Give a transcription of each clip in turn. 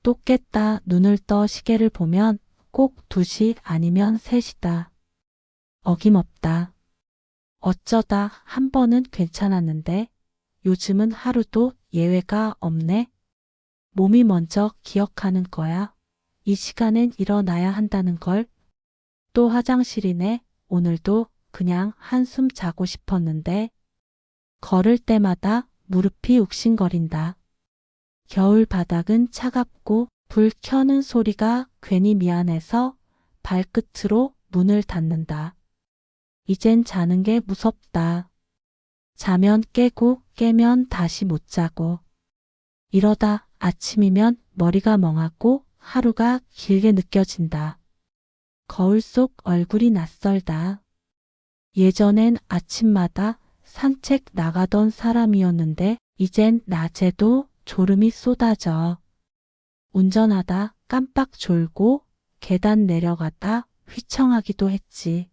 또 깼다 눈을 떠 시계를 보면 꼭 2시 아니면 3시다. 어김없다. 어쩌다 한 번은 괜찮았는데 요즘은 하루도 예외가 없네. 몸이 먼저 기억하는 거야. 이 시간엔 일어나야 한다는 걸. 또 화장실이네. 오늘도 그냥 한숨 자고 싶었는데 걸을 때마다 무릎이 욱신거린다. 겨울 바닥은 차갑고 불 켜는 소리가 괜히 미안해서 발끝으로 문을 닫는다. 이젠 자는 게 무섭다. 자면 깨고 깨면 다시 못 자고. 이러다 아침이면 머리가 멍하고 하루가 길게 느껴진다. 거울 속 얼굴이 낯설다. 예전엔 아침마다 산책 나가던 사람이었는데 이젠 낮에도 졸음이 쏟아져. 운전하다 깜빡 졸고 계단 내려가다 휘청하기도 했지.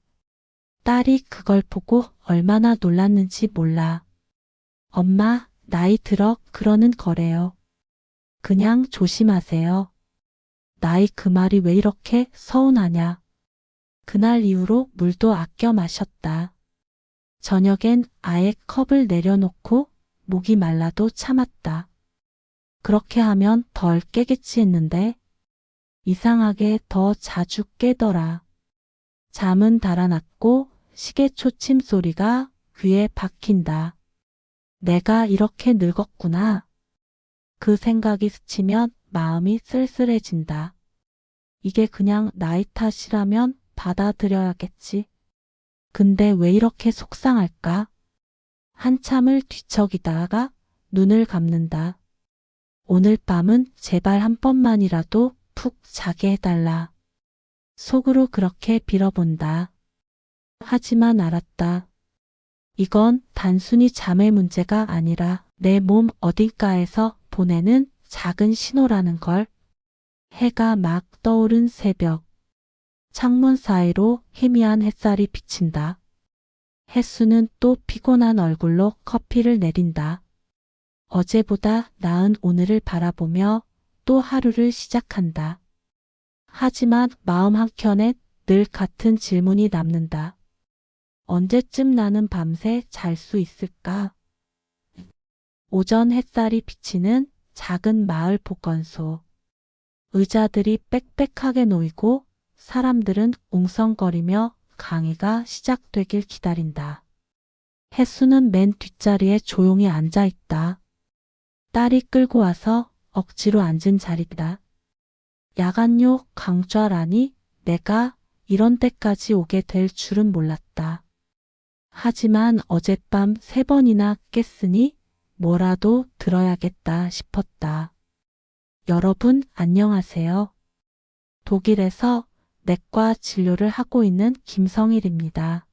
딸이 그걸 보고 얼마나 놀랐는지 몰라. 엄마, 나이 들어 그러는 거래요. 그냥 조심하세요. 나이 그 말이 왜 이렇게 서운하냐. 그날 이후로 물도 아껴 마셨다. 저녁엔 아예 컵을 내려놓고 목이 말라도 참았다. 그렇게 하면 덜 깨겠지 했는데 이상하게 더 자주 깨더라. 잠은 달아났고 시계 초침 소리가 귀에 박힌다. 내가 이렇게 늙었구나. 그 생각이 스치면 마음이 쓸쓸해진다. 이게 그냥 나이 탓이라면 받아들여야겠지. 근데 왜 이렇게 속상할까? 한참을 뒤척이다가 눈을 감는다. 오늘 밤은 제발 한 번만이라도 푹 자게 해달라. 속으로 그렇게 빌어본다. 하지만 알았다. 이건 단순히 잠의 문제가 아니라 내 몸 어딘가에서 보내는 작은 신호라는 걸. 해가 막 떠오른 새벽. 창문 사이로 희미한 햇살이 비친다. 혜수는 또 피곤한 얼굴로 커피를 내린다. 어제보다 나은 오늘을 바라보며 또 하루를 시작한다. 하지만 마음 한켠엔 늘 같은 질문이 남는다. 언제쯤 나는 밤새 잘 수 있을까? 오전 햇살이 비치는 작은 마을 보건소. 의자들이 빽빽하게 놓이고 사람들은 웅성거리며 강의가 시작되길 기다린다. 혜수는 맨 뒷자리에 조용히 앉아 있다. 딸이 끌고 와서 억지로 앉은 자리다. 야간요 강좌라니 내가 이런 데까지 오게 될 줄은 몰랐다. 하지만 어젯밤 3번이나 깼으니 뭐라도 들어야겠다 싶었다. 여러분 안녕하세요. 독일에서 내과 진료를 하고 있는 김성일입니다.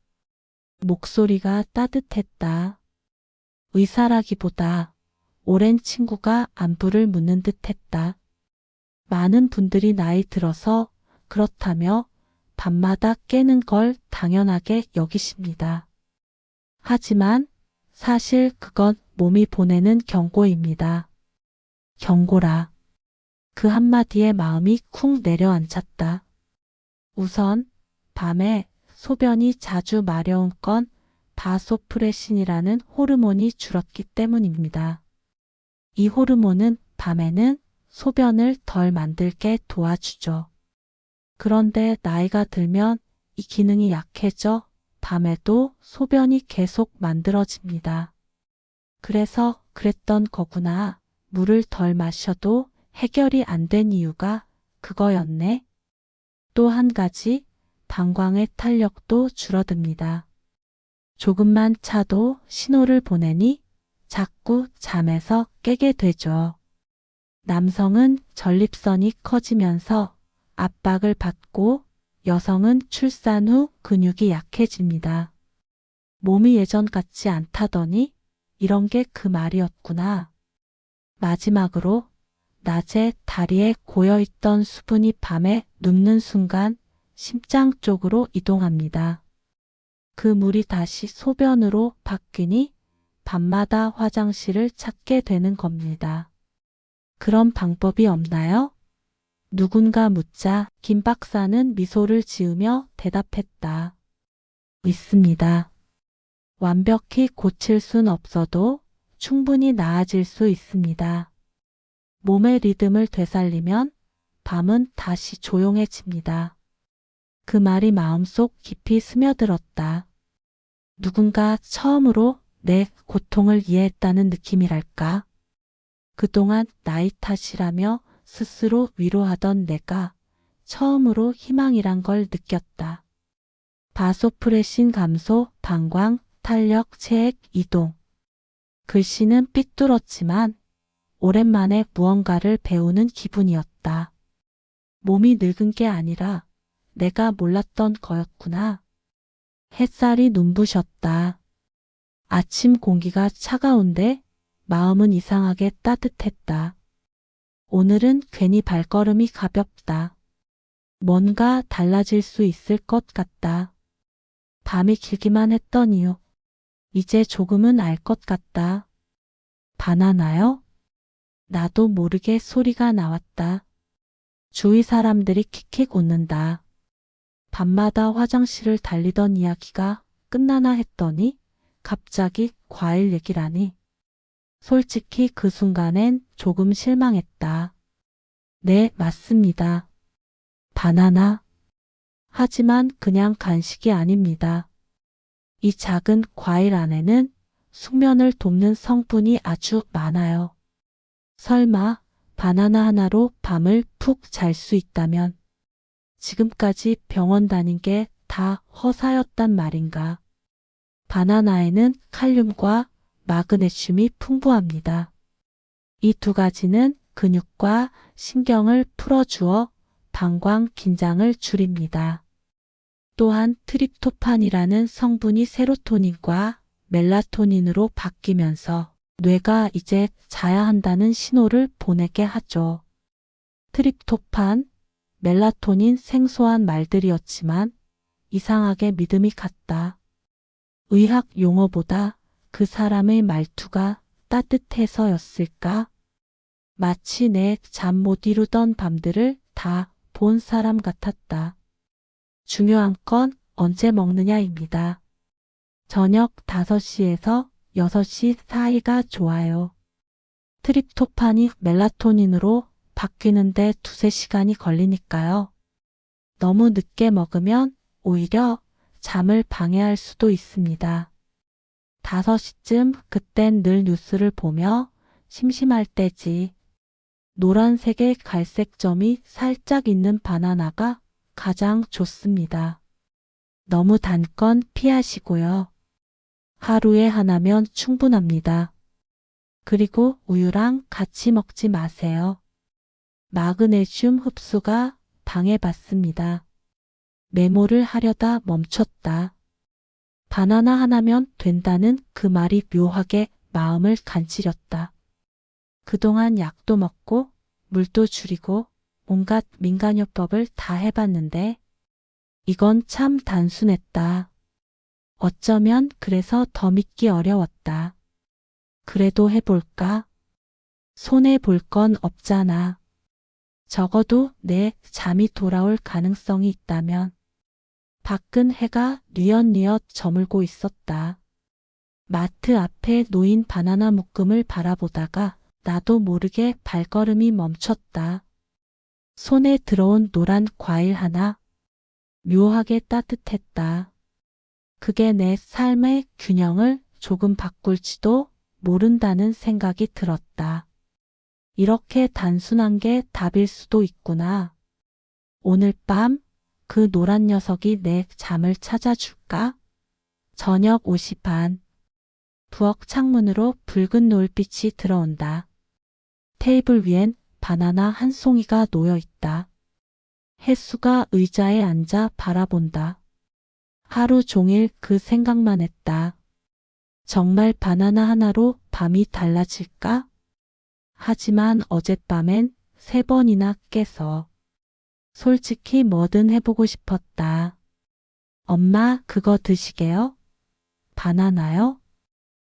목소리가 따뜻했다. 의사라기보다 오랜 친구가 안부를 묻는 듯했다. 많은 분들이 나이 들어서 그렇다며 밤마다 깨는 걸 당연하게 여기십니다. 하지만 사실 그건 몸이 보내는 경고입니다. 경고라. 그 한마디에 마음이 쿵 내려앉았다. 우선 밤에 소변이 자주 마려운 건 바소프레신이라는 호르몬이 줄었기 때문입니다. 이 호르몬은 밤에는 소변을 덜 만들게 도와주죠. 그런데 나이가 들면 이 기능이 약해져 밤에도 소변이 계속 만들어집니다. 그래서 그랬던 거구나. 물을 덜 마셔도 해결이 안 된 이유가 그거였네. 또 한 가지, 방광의 탄력도 줄어듭니다. 조금만 차도 신호를 보내니 자꾸 잠에서 깨게 되죠. 남성은 전립선이 커지면서 압박을 받고 여성은 출산 후 근육이 약해집니다. 몸이 예전 같지 않다더니 이런 게 그 말이었구나. 마지막으로 낮에 다리에 고여있던 수분이 밤에 눕는 순간 심장 쪽으로 이동합니다. 그 물이 다시 소변으로 바뀌니 밤마다 화장실을 찾게 되는 겁니다. 그런 방법이 없나요? 누군가 묻자 김 박사는 미소를 지으며 대답했다. 있습니다. 완벽히 고칠 순 없어도 충분히 나아질 수 있습니다. 몸의 리듬을 되살리면 밤은 다시 조용해집니다. 그 말이 마음속 깊이 스며들었다. 누군가 처음으로 내 고통을 이해했다는 느낌이랄까. 그동안 나이 탓이라며 스스로 위로하던 내가 처음으로 희망이란 걸 느꼈다. 바소프레신 감소, 방광, 탄력, 체액, 이동. 글씨는 삐뚤었지만 오랜만에 무언가를 배우는 기분이었다. 몸이 늙은 게 아니라 내가 몰랐던 거였구나. 햇살이 눈부셨다. 아침 공기가 차가운데 마음은 이상하게 따뜻했다. 오늘은 괜히 발걸음이 가볍다. 뭔가 달라질 수 있을 것 같다. 밤이 길기만 했던 이유. 이제 조금은 알 것 같다. 바나나요? 나도 모르게 소리가 나왔다. 주위 사람들이 킥킥 웃는다. 밤마다 화장실을 달리던 이야기가 끝나나 했더니 갑자기 과일 얘기라니. 솔직히 그 순간엔 조금 실망했다. 네, 맞습니다. 바나나. 하지만 그냥 간식이 아닙니다. 이 작은 과일 안에는 숙면을 돕는 성분이 아주 많아요. 설마 바나나 하나로 밤을 푹 잘 수 있다면 지금까지 병원 다닌 게 다 허사였단 말인가. 바나나에는 칼륨과 마그네슘이 풍부합니다. 이 두 가지는 근육과 신경을 풀어주어 방광 긴장을 줄입니다. 또한 트립토판이라는 성분이 세로토닌과 멜라토닌으로 바뀌면서 뇌가 이제 자야 한다는 신호를 보내게 하죠. 트립토판, 멜라토닌 생소한 말들이었지만 이상하게 믿음이 갔다. 의학 용어보다 그 사람의 말투가 따뜻해서였을까? 마치 내 잠 못 이루던 밤들을 다 본 사람 같았다. 중요한 건 언제 먹느냐입니다. 저녁 5시에서 6시 사이가 좋아요. 트립토판이 멜라토닌으로 바뀌는데 2~3시간이 걸리니까요. 너무 늦게 먹으면 오히려 잠을 방해할 수도 있습니다. 5시쯤 그땐 늘 뉴스를 보며 심심할 때지. 노란색의 갈색 점이 살짝 있는 바나나가 가장 좋습니다. 너무 단 건 피하시고요. 하루에 하나면 충분합니다. 그리고 우유랑 같이 먹지 마세요. 마그네슘 흡수가 방해받습니다. 메모를 하려다 멈췄다. 바나나 하나면 된다는 그 말이 묘하게 마음을 간지렸다. 그동안 약도 먹고 물도 줄이고 온갖 민간요법을 다 해봤는데 이건 참 단순했다. 어쩌면 그래서 더 믿기 어려웠다. 그래도 해볼까? 손해볼 건 없잖아. 적어도 내 잠이 돌아올 가능성이 있다면. 밖은 해가 뉘엿뉘엿 저물고 있었다. 마트 앞에 놓인 바나나 묶음을 바라보다가 나도 모르게 발걸음이 멈췄다. 손에 들어온 노란 과일 하나. 묘하게 따뜻했다. 그게 내 삶의 균형을 조금 바꿀지도 모른다는 생각이 들었다. 이렇게 단순한 게 답일 수도 있구나. 오늘 밤 그 노란 녀석이 내 잠을 찾아줄까? 저녁 5시 반. 부엌 창문으로 붉은 노을빛이 들어온다. 테이블 위엔 바나나 한 송이가 놓여 있다. 혜수가 의자에 앉아 바라본다. 하루 종일 그 생각만 했다. 정말 바나나 하나로 밤이 달라질까? 하지만 어젯밤엔 3번이나 깨서. 솔직히 뭐든 해보고 싶었다. 엄마, 그거 드시게요? 바나나요?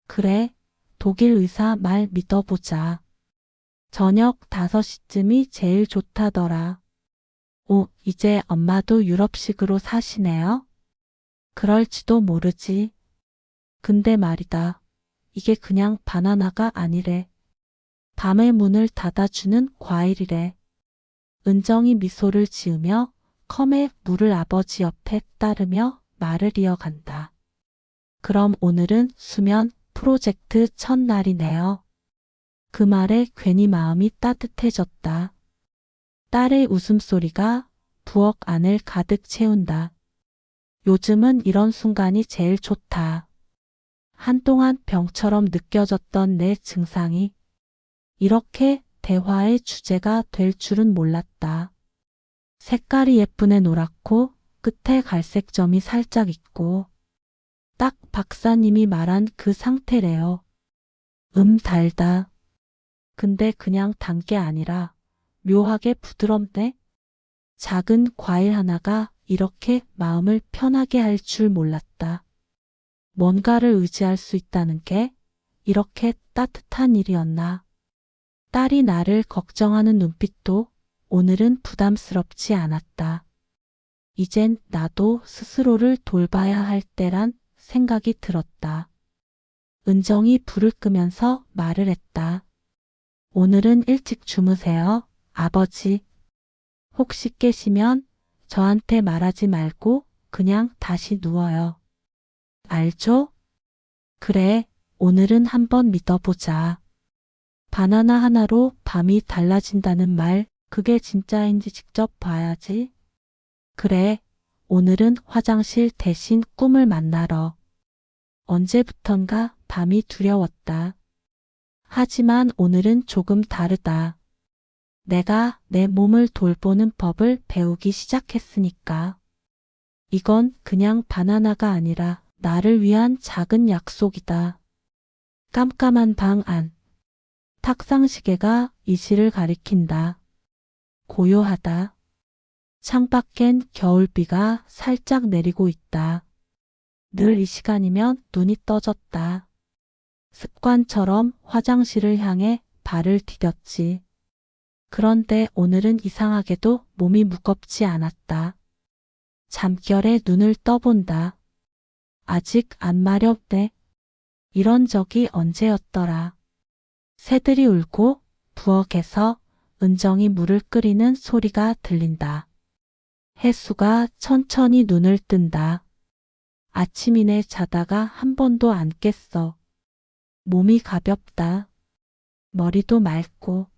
그래, 독일 의사 말 믿어보자. 저녁 5시쯤이 제일 좋다더라. 오, 이제 엄마도 유럽식으로 사시네요? 그럴지도 모르지. 근데 말이다. 이게 그냥 바나나가 아니래. 밤에 문을 닫아주는 과일이래. 은정이 미소를 지으며 컵에 물을 아버지 옆에 따르며 말을 이어간다. 그럼 오늘은 수면 프로젝트 첫날이네요. 그 말에 괜히 마음이 따뜻해졌다. 딸의 웃음소리가 부엌 안을 가득 채운다. 요즘은 이런 순간이 제일 좋다. 한동안 병처럼 느껴졌던 내 증상이 이렇게 대화의 주제가 될 줄은 몰랐다. 색깔이 예쁜애 노랗고 끝에 갈색 점이 살짝 있고 딱 박사님이 말한 그 상태래요. 달다. 근데 그냥 단 게 아니라 묘하게 부드럽네. 작은 과일 하나가 이렇게 마음을 편하게 할 줄 몰랐다. 뭔가를 의지할 수 있다는 게 이렇게 따뜻한 일이었나. 딸이 나를 걱정하는 눈빛도 오늘은 부담스럽지 않았다. 이젠 나도 스스로를 돌봐야 할 때란 생각이 들었다. 은정이 불을 끄면서 말을 했다. 오늘은 일찍 주무세요, 아버지. 혹시 깨시면 저한테 말하지 말고 그냥 다시 누워요. 알죠? 그래, 오늘은 한번 믿어보자. 바나나 하나로 밤이 달라진다는 말, 그게 진짜인지 직접 봐야지. 그래, 오늘은 화장실 대신 꿈을 만나러. 언제부턴가 밤이 두려웠다. 하지만 오늘은 조금 다르다. 내가 내 몸을 돌보는 법을 배우기 시작했으니까. 이건 그냥 바나나가 아니라 나를 위한 작은 약속이다. 깜깜한 방 안. 탁상 시계가 이시를 가리킨다. 고요하다. 창밖엔 겨울비가 살짝 내리고 있다. 늘 이 시간이면 눈이 떠졌다. 습관처럼 화장실을 향해 발을 디뎠지. 그런데 오늘은 이상하게도 몸이 무겁지 않았다. 잠결에 눈을 떠본다. 아직 안 마렵네. 이런 적이 언제였더라. 새들이 울고 부엌에서 은정이 물을 끓이는 소리가 들린다. 해수가 천천히 눈을 뜬다. 아침이네 자다가 한 번도 안 깼어. 몸이 가볍다. 머리도 맑고.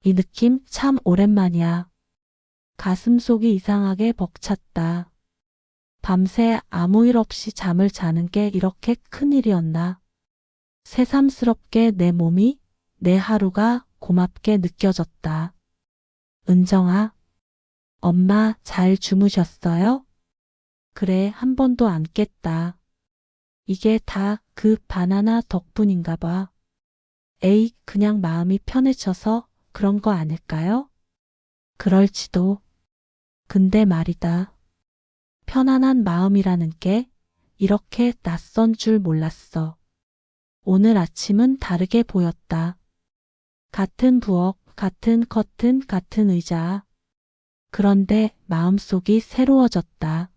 이 느낌 참 오랜만이야. 가슴속이 이상하게 벅찼다. 밤새 아무 일 없이 잠을 자는 게 이렇게 큰일이었나. 새삼스럽게 내 몸이, 내 하루가 고맙게 느껴졌다. 은정아, 엄마 잘 주무셨어요? 그래, 한 번도 안 깼다. 이게 다 그 바나나 덕분인가 봐. 에이, 그냥 마음이 편해져서 그런 거 아닐까요? 그럴지도. 근데 말이다. 편안한 마음이라는 게 이렇게 낯선 줄 몰랐어. 오늘 아침은 다르게 보였다. 같은 부엌, 같은 커튼, 같은 의자. 그런데 마음속이 새로워졌다.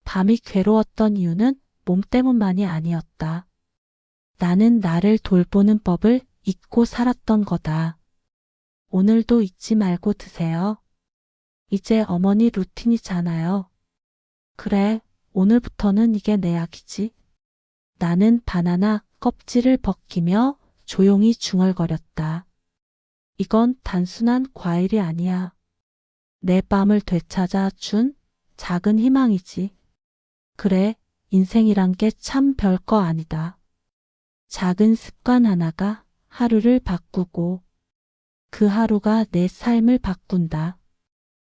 밤이 괴로웠던 이유는 몸 때문만이 아니었다. 나는 나를 돌보는 법을 잊고 살았던 거다. 오늘도 잊지 말고 드세요. 이제 어머니 루틴이잖아요. 그래, 오늘부터는 이게 내 약이지. 나는 바나나 껍질을 벗기며 조용히 중얼거렸다. 이건 단순한 과일이 아니야. 내 밤을 되찾아 준 작은 희망이지. 그래, 인생이란 게 참 별거 아니다. 작은 습관 하나가 하루를 바꾸고 그 하루가 내 삶을 바꾼다.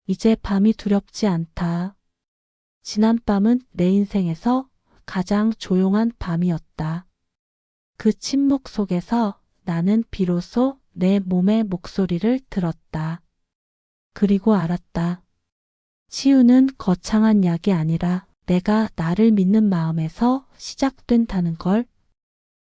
이제 밤이 두렵지 않다. 지난 밤은 내 인생에서 가장 조용한 밤이었다. 그 침묵 속에서 나는 비로소 내 몸의 목소리를 들었다. 그리고 알았다. 치유는 거창한 약이 아니라 내가 나를 믿는 마음에서 시작된다는 걸.